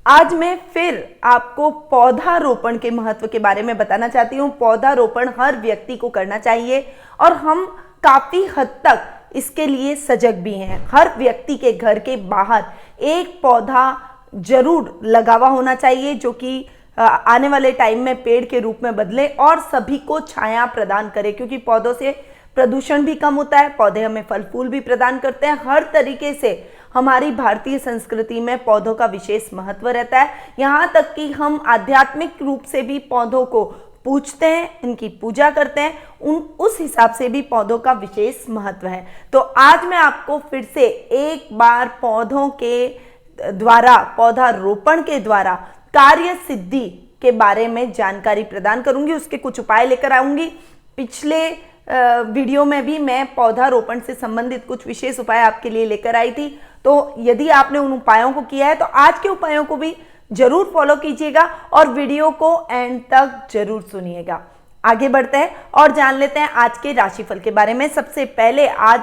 आज मैं फिर आपको पौधारोपण के महत्व के बारे में बताना चाहती हूँ। पौधारोपण हर व्यक्ति को करना चाहिए और हम काफी हद तक इसके लिए सजग भी हैं। हर व्यक्ति के घर के बाहर एक पौधा जरूर लगा हुआ होना चाहिए जो कि आने वाले टाइम में पेड़ के रूप में बदले और सभी को छाया प्रदान करे, क्योंकि पौधों से प्रदूषण भी कम होता है, पौधे हमें फल फूल भी प्रदान करते हैं। हर तरीके से हमारी भारतीय संस्कृति में पौधों का विशेष महत्व रहता है, यहाँ तक कि हम आध्यात्मिक रूप से भी पौधों को पूजते हैं, इनकी पूजा करते हैं। उस हिसाब से भी पौधों का विशेष महत्व है। तो आज मैं आपको फिर से एक बार पौधों के द्वारा, पौधारोपण के द्वारा कार्य सिद्धि के बारे में जानकारी प्रदान करूंगी, उसके कुछ उपाय लेकर आऊंगी। पिछले वीडियो में भी मैं पौधारोपण से संबंधित कुछ विशेष उपाय आपके लिए लेकर आई थी, तो यदि आपने उन उपायों को किया है तो आज के उपायों को भी जरूर फॉलो कीजिएगा और वीडियो को एंड तक जरूर सुनिएगा। आगे बढ़ते हैं और जान लेते हैं आज के राशिफल के बारे में। सबसे पहले आज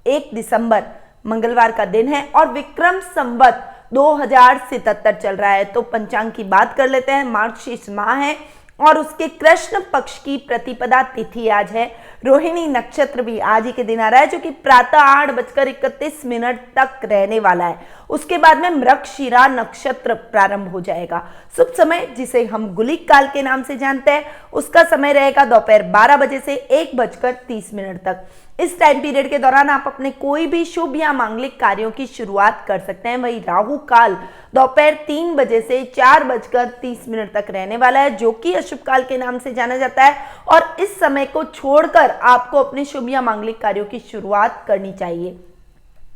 1 दिसंबर मंगलवार का दिन है और विक्रम संवत 2077 चल रहा है। तो पंचांग की बात कर लेते हैं। मार्गशीर्ष माह है और उसके कृष्ण पक्ष की प्रतिपदा तिथि आज है। रोहिणी नक्षत्र भी आज ही के दिन आ रहा है जो कि प्रातः 8:31 तक रहने वाला है। उसके बाद में मृगशिरा नक्षत्र प्रारंभ हो जाएगा। शुभ समय जिसे हम गुलिक काल के नाम से जानते हैं, उसका समय रहेगा दोपहर 12 बजे से 1:30 तक। इस टाइम पीरियड के दौरान आप अपने कोई भी शुभ या मांगलिक कार्यों की शुरुआत कर सकते हैं। वही राहु काल दोपहर 3 बजे से 4:30 तक रहने वाला है जो कि अशुभ काल के नाम से जाना जाता है और इस समय को छोड़कर आपको अपने शुभ या मांगलिक कार्यों की शुरुआत करनी चाहिए।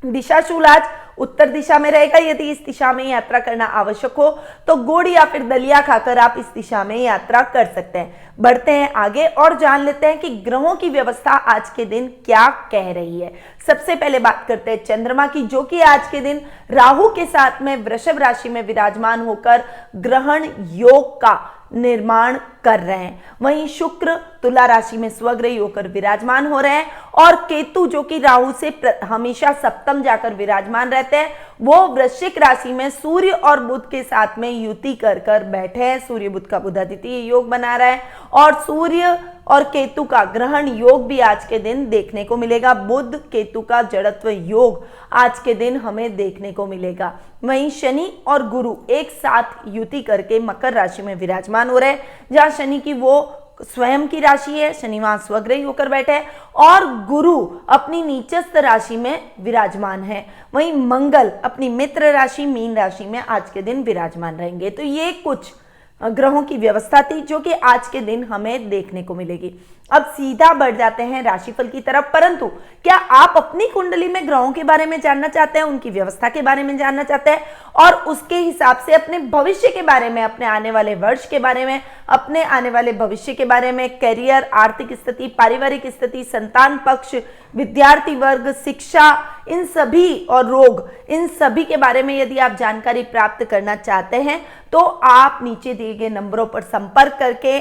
दिशाशूल आज उत्तर दिशा में रहेगा। यदि इस दिशा में यात्रा करना आवश्यक हो तो गुड़ या फिर दलिया खाकर आप इस दिशा में यात्रा कर सकते हैं। बढ़ते हैं आगे और जान लेते हैं कि ग्रहों की व्यवस्था आज के दिन क्या कह रही है। सबसे पहले बात करते हैं चंद्रमा की, जो कि आज के दिन राहु के साथ में वृषभ राशि में विराजमान होकर ग्रहण योग का निर्माण कर रहे हैं। वहीं शुक्र तुला राशि में स्वग्रही होकर विराजमान हो रहे हैं और केतु जो कि राहु से हमेशा सप्तम जाकर विराजमान रहते हैं, वो वृश्चिक राशि में सूर्य और बुध के साथ में युति कर कर बैठे हैं। सूर्य बुध का बुधादित्य योग बना रहा है और सूर्य और केतु का ग्रहण योग भी आज के दिन देखने को मिलेगा। बुध केतु का जड़त्व योग आज के दिन हमें देखने को मिलेगा। वहीं शनि और गुरु एक साथ युति करके मकर राशि में विराजमान हो रहे हैं, जहां शनि की वो स्वयं की राशि है, शनि वहां स्वग्रही होकर बैठे हैं और गुरु अपनी नीचस्थ राशि में विराजमान है। वहीं मंगल अपनी मित्र राशि मीन राशि में आज के दिन विराजमान रहेंगे। तो ये कुछ ग्रहों की व्यवस्था थी जो कि आज के दिन हमें देखने को मिलेगी। अब सीधा बढ़ जाते हैं राशिफल की तरफ। परंतु क्या आप अपनी कुंडली में ग्रहों के बारे में जानना चाहते हैं, उनकी व्यवस्था के बारे में जानना चाहते हैं और उसके हिसाब से अपने भविष्य के बारे में, अपने आने वाले वर्ष के बारे में, अपने आने वाले भविष्य के बारे में, करियर, आर्थिक स्थिति, पारिवारिक स्थिति, संतान पक्ष, विद्यार्थी वर्ग, शिक्षा, इन सभी और रोग, इन सभी के बारे में यदि आप जानकारी प्राप्त करना चाहते हैं तो आप नीचे दिए गए नंबरों पर संपर्क करके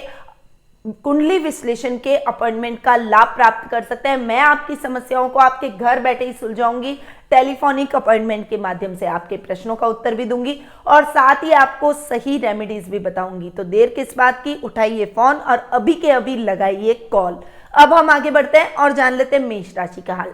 कुंडली विश्लेषण के अपॉइंटमेंट का लाभ प्राप्त कर सकते हैं। मैं आपकी समस्याओं को आपके घर बैठे ही सुलझाऊंगी। टेलीफोनिक अपॉइंटमेंट के माध्यम से आपके प्रश्नों का उत्तर भी दूंगी और साथ ही आपको सही रेमेडीज भी बताऊंगी। तो देर किस बात की, उठाइए फोन और अभी के अभी लगाइए कॉल। अब हम आगे बढ़ते हैं और जान लेते हैं मेष राशि का हाल।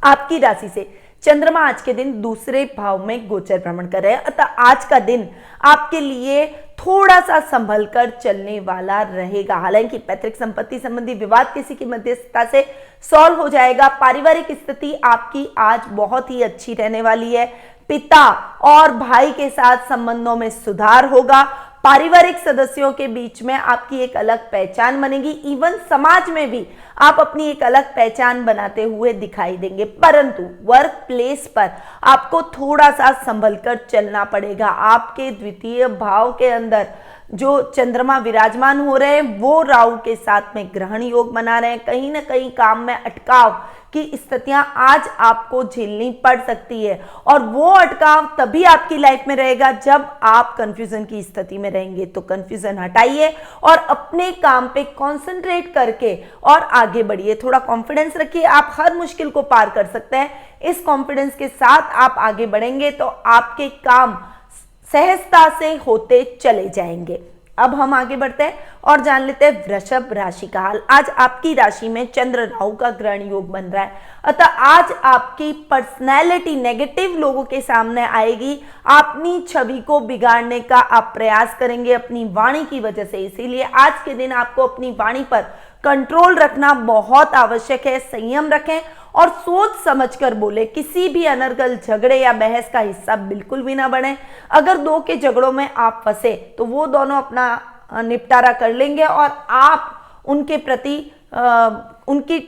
आपकी राशि से चंद्रमा आज के दिन दूसरे भाव में गोचर भ्रमण कर रहे हैं, अतः आज का दिन आपके लिए थोड़ा सा संभल कर चलने वाला रहेगा। हालांकि पैतृक संपत्ति संबंधी विवाद किसी की मध्यस्थता से सॉल्व हो जाएगा। पारिवारिक स्थिति आपकी आज बहुत ही अच्छी रहने वाली है। पिता और भाई के साथ संबंधों में सुधार होगा। पारिवारिक सदस्यों के बीच में आपकी एक अलग पहचान बनेगी। इवन समाज में भी आप अपनी एक अलग पहचान बनाते हुए दिखाई देंगे। परंतु वर्क प्लेस पर आपको थोड़ा सा संभल कर चलना पड़ेगा। आपके द्वितीय भाव के अंदर जो चंद्रमा विराजमान हो रहे हैं वो राहु के साथ में ग्रहण योग बना रहे हैं। कहीं ना कहीं काम में अटकाव की स्थितियां आज आपको झेलनी पड़ सकती है और वो अटकाव तभी आपकी लाइफ में रहेगा जब आप कंफ्यूजन की स्थिति में रहेंगे। तो कंफ्यूजन हटाइए और अपने काम पे कंसंट्रेट करके और आगे बढ़िए। थोड़ा कॉन्फिडेंस रखिए, आप हर मुश्किल को पार कर सकते हैं। इस कॉन्फिडेंस के साथ आप आगे बढ़ेंगे तो आपके काम सहजता से होते चले जाएंगे। अब हम आगे बढ़ते हैं और जान लेते हैं वृषभ राशि का हाल। आज आपकी राशि में चंद्र राहु का ग्रहण योग बन रहा है, अतः आज आपकी पर्सनैलिटी नेगेटिव लोगों के सामने आएगी। अपनी छवि को बिगाड़ने का आप प्रयास करेंगे अपनी वाणी की वजह से, इसीलिए आज के दिन आपको अपनी वाणी पर कंट्रोल रखना बहुत आवश्यक है। संयम रखें और सोच समझकर बोले। किसी भी अनर्गल झगड़े या बहस का हिस्सा बिल्कुल भी ना बने। अगर दो के झगड़ों में आप फंसे तो वो दोनों अपना निपटारा कर लेंगे और आप उनके प्रति उनकी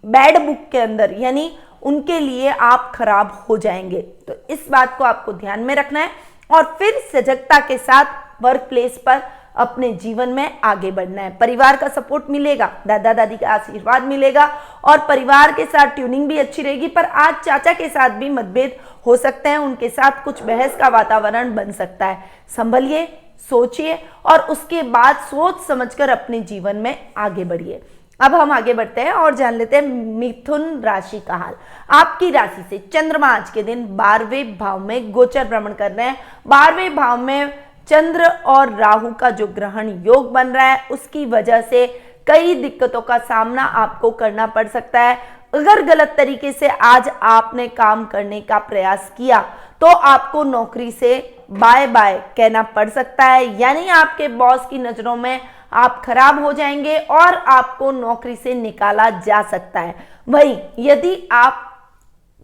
बैड बुक के अंदर यानी उनके लिए आप खराब हो जाएंगे। तो इस बात को आपको ध्यान में रखना है और फिर सजगता के साथ वर्क प्लेस पर अपने जीवन में आगे बढ़ना है। परिवार का सपोर्ट मिलेगा, दादा दादी का आशीर्वाद मिलेगा और परिवार के साथ ट्यूनिंग भी अच्छी रहेगी। पर आज चाचा के साथ भी मतभेद हो सकते हैं, उनके साथ कुछ बहस का वातावरण बन सकता है। संभलिए, सोचिए और उसके बाद सोच समझकर अपने जीवन में आगे बढ़िए। अब हम आगे बढ़ते हैं और जान लेते हैं मिथुन राशि का हाल। आपकी राशि से चंद्रमा आज के दिन 12वें भाव में गोचर भ्रमण कर रहे हैं। 12वें भाव में चंद्र और राहु का जो ग्रहण योग बन रहा है उसकी वजह से कई दिक्कतों का सामना आपको करना पड़ सकता है। अगर गलत तरीके से आज आपने काम करने का प्रयास किया तो आपको नौकरी से बाय बाय कहना पड़ सकता है, यानी आपके बॉस की नजरों में आप खराब हो जाएंगे और आपको नौकरी से निकाला जा सकता है। वहीं यदि आप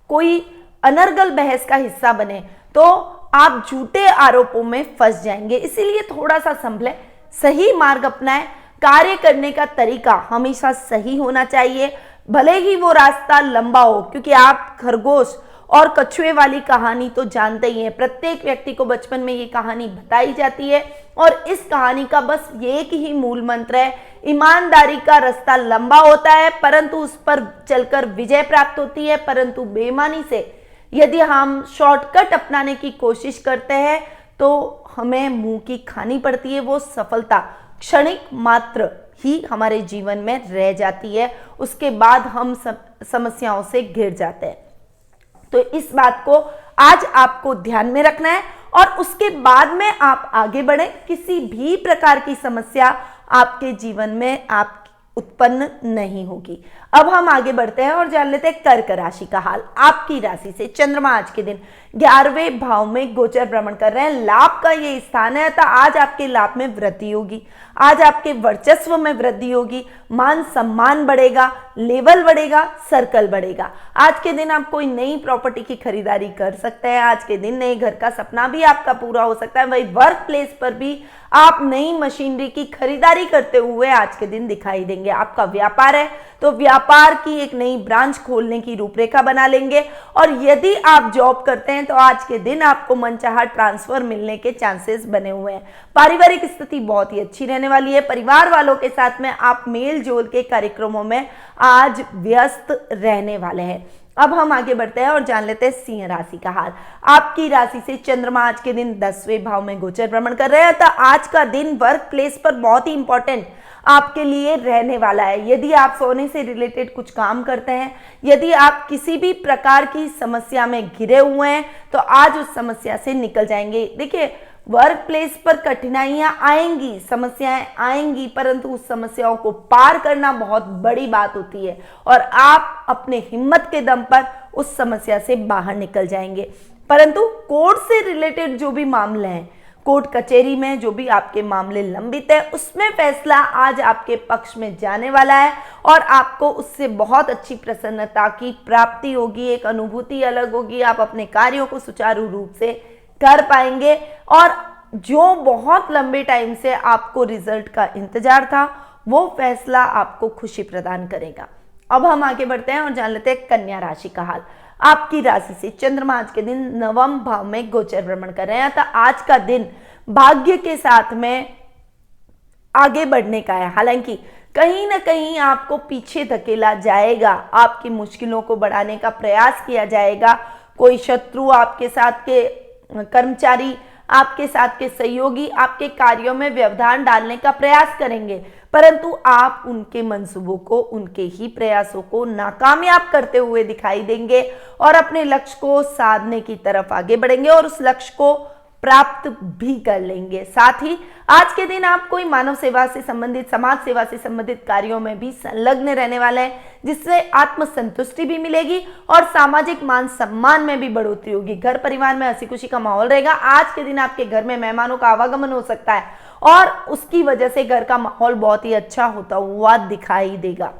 कोई अनर्गल बहस का हिस्सा बने तो आप झूठे आरोपों में फंस जाएंगे, इसीलिए थोड़ा सा संभले, सही मार्ग अपनाएं। कार्य करने का तरीका हमेशा सही होना चाहिए, भले ही वो रास्ता लंबा हो, क्योंकि आप खरगोश और कछुए वाली कहानी तो जानते ही हैं। प्रत्येक व्यक्ति को बचपन में ये कहानी बताई जाती है और इस कहानी का बस एक ही मूल मंत्र है, ईमानदारी का रास्ता लंबा होता है परंतु उस पर चलकर विजय प्राप्त होती है। परंतु बेईमानी से यदि हम शॉर्टकट अपनाने की कोशिश करते हैं तो हमें मुंह की खानी पड़ती है। वो सफलता क्षणिक मात्र ही हमारे जीवन में रह जाती है, उसके बाद हम समस्याओं से घिर जाते हैं। तो इस बात को आज आपको ध्यान में रखना है और उसके बाद में आप आगे बढ़े। किसी भी प्रकार की समस्या आपके जीवन में आप उत्पन्न नहीं होगी। अब हम आगे बढ़ते हैं और जान लेते हैं कर्क राशि का हाल। आपकी राशि से चंद्रमा आज के दिन 11वें भाव में गोचर भ्रमण कर रहे हैं। लाभ का ये स्थान है, तो आज आपके लाभ में वृद्धि होगी, आज आपके वर्चस्व में वृद्धि होगी, मान सम्मान बढ़ेगा, लेवल बढ़ेगा, सर्कल बढ़ेगा। आज के दिन आप कोई नई प्रॉपर्टी की खरीदारी कर सकते हैं। आज के दिन नए घर का सपना भी आपका पूरा हो सकता है। वही वर्क प्लेस पर भी आप नई मशीनरी की खरीदारी करते हुए आज के दिन दिखाई देंगे। आपका व्यापार है तो व्यापार की एक नई ब्रांच खोलने की रूपरेखा बना लेंगे और यदि आप जॉब करते हैं तो आज के दिन आपको मनचाहा ट्रांसफर मिलने के चांसेस बने हुए हैं। पारिवारिक स्थिति बहुत ही अच्छी रहने वाली है। परिवार वालों के साथ में आप मेल जोल के कार्यक्रमों में आज व्यस्त रहने वाले हैं। अब हम आगे बढ़ते हैं और जान लेते हैं सिंह राशि का हाल। आपकी राशि से चंद्रमा आज के दिन 10वें भाव में गोचर भ्रमण कर रहे हैं, तो आज का दिन वर्क प्लेस पर बहुत ही इंपॉर्टेंट आपके लिए रहने वाला है। यदि आप सोने से रिलेटेड कुछ काम करते हैं, यदि आप किसी भी प्रकार की समस्या में घिरे हुए हैं तो आज उस समस्या से निकल जाएंगे। देखिए, वर्क प्लेस पर कठिनाइयां आएंगी, समस्याएं आएंगी, परंतु उस समस्याओं को पार करना बहुत बड़ी बात होती है और आप अपने हिम्मत के दम पर उस समस्या से बाहर निकल जाएंगे। परंतु कोर्ट से रिलेटेड जो भी मामले हैं, कोर्ट कचहरी में जो भी आपके मामले लंबित है, उसमें फैसला आज आपके पक्ष में जाने वाला है और आपको उससे बहुत अच्छी प्रसन्नता की प्राप्ति होगी, एक अनुभूति अलग होगी। आप अपने कार्यों को सुचारू रूप से कर पाएंगे और जो बहुत लंबे टाइम से आपको रिजल्ट का इंतजार था वो फैसला आपको खुशी प्रदान करेगा। अब हम आगे बढ़ते हैं और जान लेते हैं कन्या राशि का हाल। आपकी राशि से चंद्रमा आज के दिन 9वें भाव में गोचर भ्रमण कर रहे हैं, तो आज का दिन भाग्य के साथ में आगे बढ़ने का है। हालांकि कहीं ना कहीं आपको पीछे धकेला जाएगा, आपकी मुश्किलों को बढ़ाने का प्रयास किया जाएगा। कोई शत्रु, आपके साथ के कर्मचारी, आपके साथ के सहयोगी आपके कार्यों में व्यवधान डालने का प्रयास करेंगे, परंतु आप उनके मंसूबों को, उनके ही प्रयासों को नाकामयाब करते हुए दिखाई देंगे और अपने लक्ष्य को साधने की तरफ आगे बढ़ेंगे और उस लक्ष्य को प्राप्त भी कर लेंगे। साथ ही आज के दिन आप कोई मानव सेवा से संबंधित, समाज सेवा से संबंधित कार्यों में भी संलग्न रहने वाले हैं, जिससे आत्मसंतुष्टि भी मिलेगी और सामाजिक मान सम्मान में भी बढ़ोतरी होगी। घर परिवार में हंसी खुशी का माहौल रहेगा। आज के दिन आपके घर में मेहमानों का आवागमन हो सकता है और उसकी वजह से घर का माहौल बहुत ही अच्छा होता हुआ दिखाई देगा।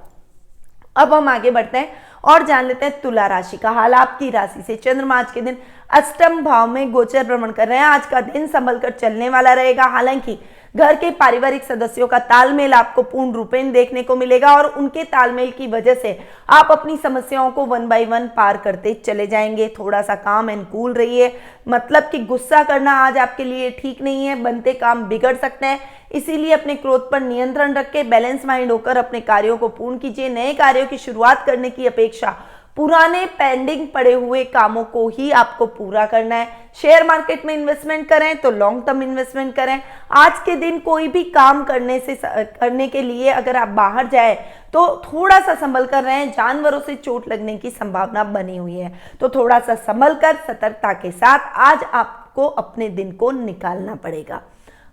अब हम आगे बढ़ते हैं और जान लेते हैं तुला राशि का हाल। आपकी राशि से चंद्रमा आज के दिन अष्टम भाव में गोचर भ्रमण कर रहे हैं। आज का दिन संभल कर चलने वाला रहेगा। हालांकि घर के पारिवारिक सदस्यों का तालमेल आपको पूर्ण रूपेण देखने को मिलेगा और उनके तालमेल की वजह से आप अपनी समस्याओं को 1 बाय 1 पार करते चले जाएंगे। थोड़ा सा काम एंड कूल रहिए, मतलब कि गुस्सा करना आज आपके लिए ठीक नहीं है, बनते काम बिगड़ सकते हैं। इसीलिए अपने क्रोध पर नियंत्रण रख के बैलेंस माइंड होकर अपने कार्यों को पूर्ण कीजिए। नए कार्यों की शुरुआत करने की अपेक्षा पुराने पेंडिंग पड़े हुए कामों को ही आपको पूरा करना है। शेयर मार्केट में इन्वेस्टमेंट करें तो लॉन्ग टर्म इन्वेस्टमेंट करें। आज के दिन कोई भी काम करने के लिए अगर आप बाहर जाए तो थोड़ा सा संभल कर रहें। जानवरों से चोट लगने की संभावना बनी हुई है, तो थोड़ा सा संभल कर सतर्कता के साथ आज आपको अपने दिन को निकालना पड़ेगा।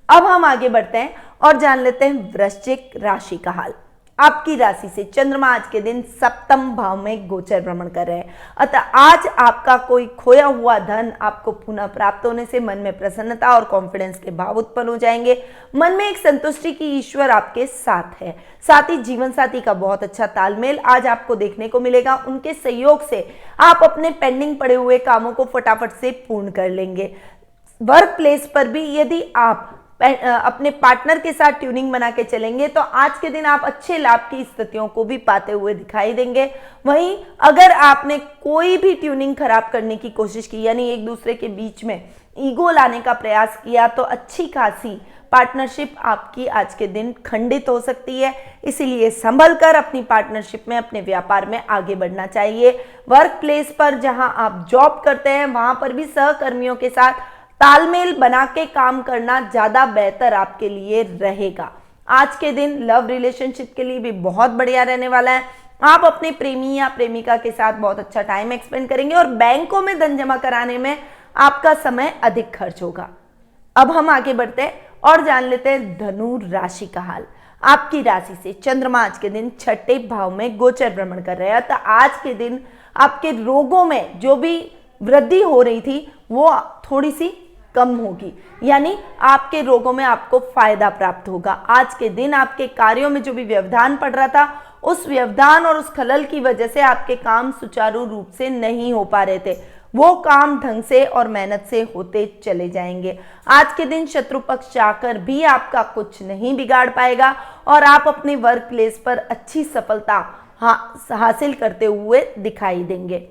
अब हम आगे बढ़ते हैं और जान लेते हैं वृश्चिक राशि का हाल। आपकी राशि से चंद्रमा आज के दिन सप्तम भाव में गोचर भ्रमण कर रहे हैं। अतः आज आपका कोई खोया हुआ धन आपको पुनः प्राप्त होने से मन में प्रसन्नता और कॉन्फिडेंस के भाव उत्पन्न हो जाएंगे। मन में एक संतुष्टि की ईश्वर आपके साथ है। साथ ही जीवन साथी का बहुत अच्छा तालमेल आज आपको देखने को मिलेगा। उनके सहयोग से आप अपने पेंडिंग पड़े हुए कामों को फटाफट से पूर्ण कर लेंगे। वर्क प्लेस पर भी यदि आप अपने पार्टनर के साथ ट्यूनिंग बना के चलेंगे तो आज के दिन आप अच्छे लाभ की स्थितियों को भी पाते हुए दिखाई देंगे। वहीं अगर आपने कोई भी ट्यूनिंग खराब करने की कोशिश की, यानी एक दूसरे के बीच में ईगो लाने का प्रयास किया, तो अच्छी खासी पार्टनरशिप आपकी आज के दिन खंडित हो सकती है। इसीलिए संभल कर अपनी पार्टनरशिप में, अपने व्यापार में आगे बढ़ना चाहिए। वर्क प्लेस पर जहां आप जॉब करते हैं वहां पर भी सहकर्मियों के साथ तालमेल बना के काम करना ज्यादा बेहतर आपके लिए रहेगा। आज के दिन लव रिलेशनशिप के लिए भी बहुत बढ़िया रहने वाला है। आप अपने प्रेमी या प्रेमिका के साथ बहुत अच्छा टाइम एक्सपेंड करेंगे और बैंकों में धन जमा कराने में आपका समय अधिक खर्च होगा। अब हम आगे बढ़ते हैं और जान लेते हैं धनु राशि का हाल। आपकी राशि से चंद्रमा आज के दिन छठे भाव में गोचर भ्रमण कर रहे हैं। तो आज के दिन आपके रोगों में जो भी वृद्धि हो रही थी वो थोड़ी सी कम होगी, यानी आपके रोगों में आपको फायदा प्राप्त होगा। आज के दिन आपके कार्यों में जो भी व्यवधान पड़ रहा था, उस व्यवधान और उस खलल की वजह से आपके काम सुचारू रूप से नहीं हो पा रहे थे, वो काम ढंग से और मेहनत से होते चले जाएंगे। आज के दिन शत्रु पक्ष चाहकर भी आपका कुछ नहीं बिगाड़ पाएगा और आप अपने वर्क प्लेस पर अच्छी सफलता हासिल करते हुए दिखाई देंगे।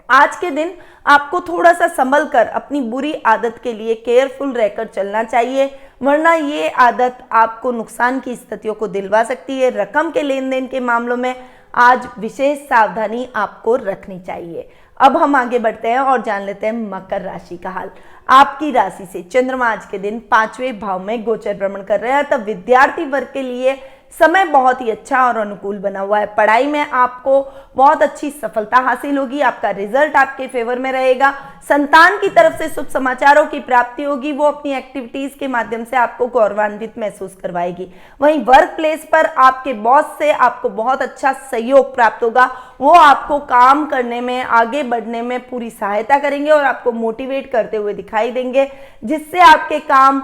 आज के दिन आपको थोड़ा सा संभल कर अपनी बुरी आदत के लिए केयरफुल रहकर चलना चाहिए, वरना ये आदत आपको नुकसान की स्थितियों को दिलवा सकती है। रकम के लेन देन के मामलों में आज विशेष सावधानी आपको रखनी चाहिए। अब हम आगे बढ़ते हैं और जान लेते हैं मकर राशि का हाल। आपकी राशि से चंद्रमा आज के दिन 5वें भाव में गोचर भ्रमण कर रहे हैं। तब विद्यार्थी वर्ग के लिए समय बहुत ही अच्छा और अनुकूल बना हुआ है। पढ़ाई में आपको बहुत अच्छी सफलता हासिल होगी, आपका रिजल्ट आपके फेवर में रहेगा। संतान की तरफ से शुभ समाचारों की प्राप्ति होगी, वो अपनी एक्टिविटीज के माध्यम से आपको गौरवान्वित महसूस करवाएगी। वहीं वर्क प्लेस पर आपके बॉस से आपको बहुत अच्छा सहयोग प्राप्त होगा, वो आपको काम करने में, आगे बढ़ने में पूरी सहायता करेंगे और आपको मोटिवेट करते हुए दिखाई देंगे, जिससे आपके काम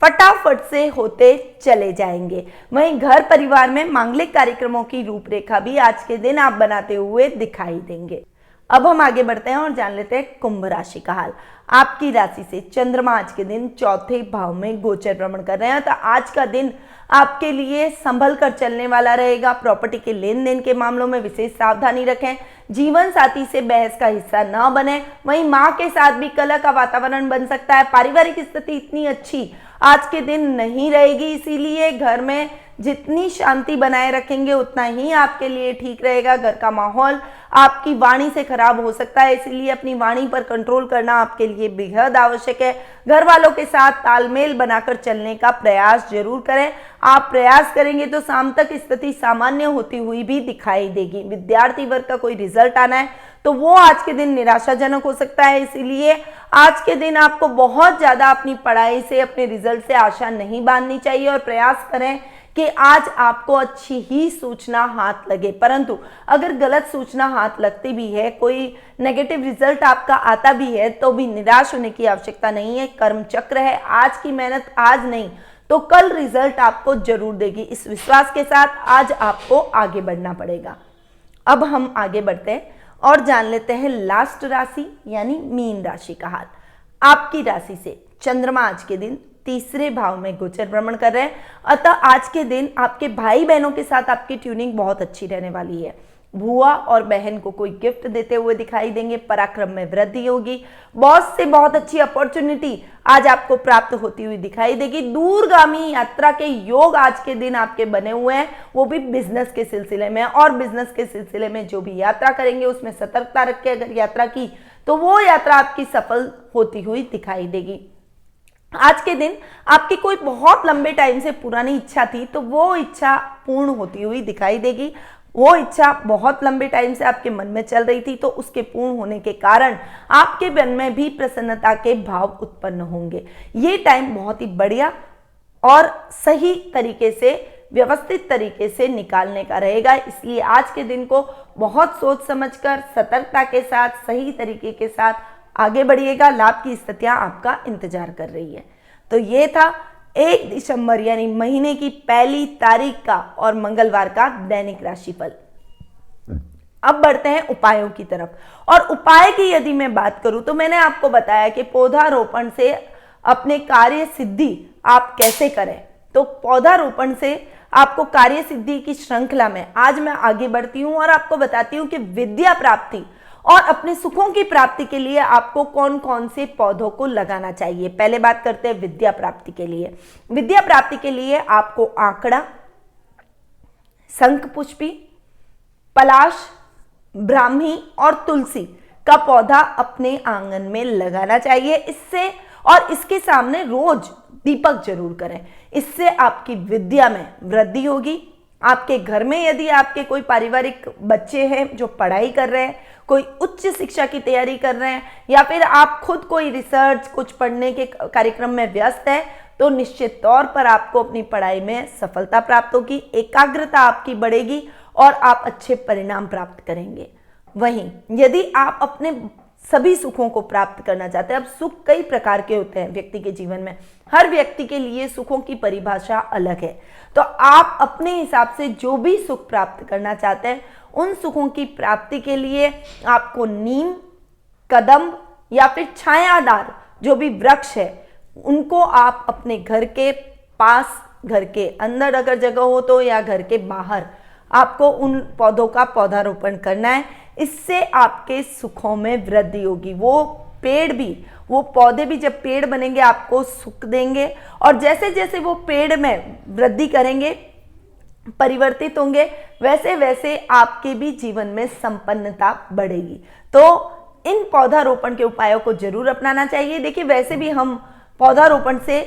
फटाफट से होते चले जाएंगे। वहीं घर परिवार में मांगलिक कार्यक्रमों की रूपरेखा भी आज के दिन आप बनाते हुए दिखाई देंगे। अब हम आगे बढ़ते हैं और जान लेते हैं कुंभ राशि का हाल। आपकी राशि से चंद्रमा आज के दिन चौथे भाव में गोचर भ्रमण कर रहे हैं। तो आज का दिन आपके लिए संभल कर चलने वाला रहेगा। प्रॉपर्टी के लेन देन के मामलों में विशेष सावधानी रखें। जीवन साथी से बहस का हिस्सा न बने। वहीं मां के साथ भी कलह का वातावरण बन सकता है। पारिवारिक स्थिति इतनी अच्छी आज के दिन नहीं रहेगी, इसीलिए घर में जितनी शांति बनाए रखेंगे उतना ही आपके लिए ठीक रहेगा। घर का माहौल आपकी वाणी से खराब हो सकता है, इसलिए अपनी वाणी पर कंट्रोल करना आपके लिए बेहद आवश्यक है। घर वालों के साथ तालमेल बनाकर चलने का प्रयास जरूर करें। आप प्रयास करेंगे तो शाम तक स्थिति सामान्य होती हुई भी दिखाई देगी। विद्यार्थी वर्ग का कोई रिजल्ट आना है तो वो आज के दिन निराशाजनक हो सकता है। इसीलिए आज के दिन आपको बहुत ज़्यादा अपनी पढ़ाई से, अपने रिजल्ट से आशा नहीं बांधनी चाहिए और प्रयास करें कि आज आपको अच्छी ही सूचना हाथ लगे। परंतु अगर गलत सूचना हाथ लगती भी है, कोई नेगेटिव रिजल्ट आपका आता भी है, तो भी निराश होने की आवश्यकता नहीं है। कर्म चक्र है, आज की मेहनत आज नहीं तो कल रिजल्ट आपको जरूर देगी। इस विश्वास के साथ आज आपको आगे बढ़ना पड़ेगा। अब हम आगे बढ़ते हैं और जान लेते हैं लास्ट राशि यानी मीन राशि का हाल। आपकी राशि से चंद्रमा आज के दिन तीसरे भाव में गोचर भ्रमण कर रहे हैं, अतः आज के दिन आपके भाई बहनों के साथ आपकी ट्यूनिंग बहुत अच्छी रहने वाली है। बुआ और बहन को कोई गिफ्ट देते हुए दिखाई देंगे, पराक्रम में वृद्धि होगी, बॉस से बहुत अच्छी अपॉर्चुनिटी आज आपको प्राप्त होती हुई दिखाई देगी। दूरगामी यात्रा के योग आज के दिन आपके बने हुए हैं, वो भी बिजनेस के सिलसिले में। और बिजनेस के सिलसिले में जो भी यात्रा करेंगे उसमें सतर्कता रख के अगर यात्रा की तो वो यात्रा आपकी सफल होती हुई दिखाई देगी। आज के दिन आपकी कोई बहुत लंबे टाइम से पुरानी इच्छा थी तो वो इच्छा पूर्ण होती हुई दिखाई देगी। वो इच्छा बहुत लंबे टाइम से आपके मन में चल रही थी तो उसके पूर्ण होने के कारण आपके मन में भी प्रसन्नता के भाव उत्पन्न होंगे। ये टाइम बहुत ही बढ़िया और सही तरीके से, व्यवस्थित तरीके से निकालने का रहेगा। इसलिए आज के दिन को बहुत सोच समझकर, सतर्कता के साथ, सही तरीके के साथ आगे बढ़िएगा। लाभ की स्थितियां आपका इंतजार कर रही है। तो ये था 1 दिसंबर यानी महीने की पहली तारीख का और मंगलवार का दैनिक राशिफल। अब बढ़ते हैं उपायों की तरफ। और उपाय की यदि मैं बात करूं तो मैंने आपको बताया कि पौधारोपण से अपने कार्य सिद्धि आप कैसे करें। तो पौधारोपण से आपको कार्य सिद्धि की श्रृंखला में आज मैं आगे बढ़ती हूं और आपको बताती हूं कि विद्या प्राप्ति और अपने सुखों की प्राप्ति के लिए आपको कौन कौन से पौधों को लगाना चाहिए। पहले बात करते हैं विद्या प्राप्ति के लिए। विद्या प्राप्ति के लिए आपको आंकड़ा, शंखपुष्पी, पलाश, ब्राह्मी और तुलसी का पौधा अपने आंगन में लगाना चाहिए। इससे और इसके सामने रोज दीपक जरूर करें। इससे आपकी विद्या में वृद्धि होगी। आपके घर में यदि आपके कोई पारिवारिक बच्चे हैं जो पढ़ाई कर रहे हैं, कोई उच्च शिक्षा की तैयारी कर रहे हैं, या फिर आप खुद कोई रिसर्च, कुछ पढ़ने के कार्यक्रम में व्यस्त हैं, तो निश्चित तौर पर आपको अपनी पढ़ाई में सफलता प्राप्त होगी, एकाग्रता आपकी बढ़ेगी और आप अच्छे परिणाम प्राप्त करेंगे। वहीं यदि आप अपने सभी सुखों को प्राप्त करना चाहते हैं, अब सुख कई प्रकार के होते हैं व्यक्ति के जीवन में, हर व्यक्ति के लिए सुखों की परिभाषा अलग है। तो आप अपने हिसाब से जो भी सुख प्राप्त करना चाहते हैं, उन सुखों की प्राप्ति के लिए आपको नीम, कदम्ब या फिर छायादार जो भी वृक्ष है उनको आप अपने घर के पास, घर के अंदर अगर जगह हो तो, या घर के बाहर आपको उन पौधों का पौधारोपण करना है। इससे आपके सुखों में वृद्धि होगी। वो पेड़ भी, वो पौधे भी जब पेड़ बनेंगे आपको सुख देंगे और जैसे जैसे वो पेड़ में वृद्धि करेंगे, परिवर्तित होंगे, वैसे वैसे आपके भी जीवन में संपन्नता बढ़ेगी। तो इन पौधारोपण के उपायों को जरूर अपनाना चाहिए। देखिए, वैसे भी हम पौधारोपण से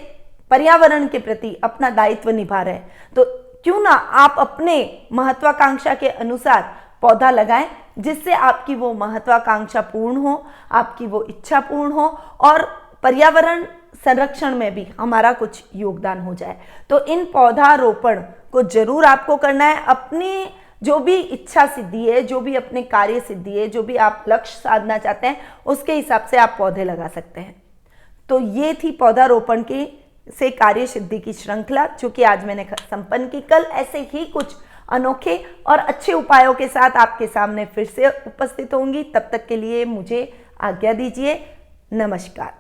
पर्यावरण के प्रति अपना दायित्व निभा रहे हैं, तो क्यों ना आप अपने महत्वाकांक्षा के अनुसार पौधा लगाएं, जिससे आपकी वो महत्वाकांक्षा पूर्ण हो, आपकी वो इच्छा पूर्ण हो और पर्यावरण संरक्षण में भी हमारा कुछ योगदान हो जाए। तो इन पौधारोपण को जरूर आपको करना है। अपनी जो भी इच्छा सिद्धि है, जो भी अपने कार्य सिद्धि है, जो भी आप लक्ष्य साधना चाहते हैं, उसके हिसाब से आप पौधे लगा सकते हैं। तो ये थी पौधारोपण की से कार्य सिद्धि की श्रृंखला, जो कि आज मैंने संपन्न की। कल ऐसे ही कुछ अनोखे और अच्छे उपायों के साथ आपके सामने फिर से उपस्थित होंगी। तब तक के लिए मुझे आज्ञा दीजिए। नमस्कार।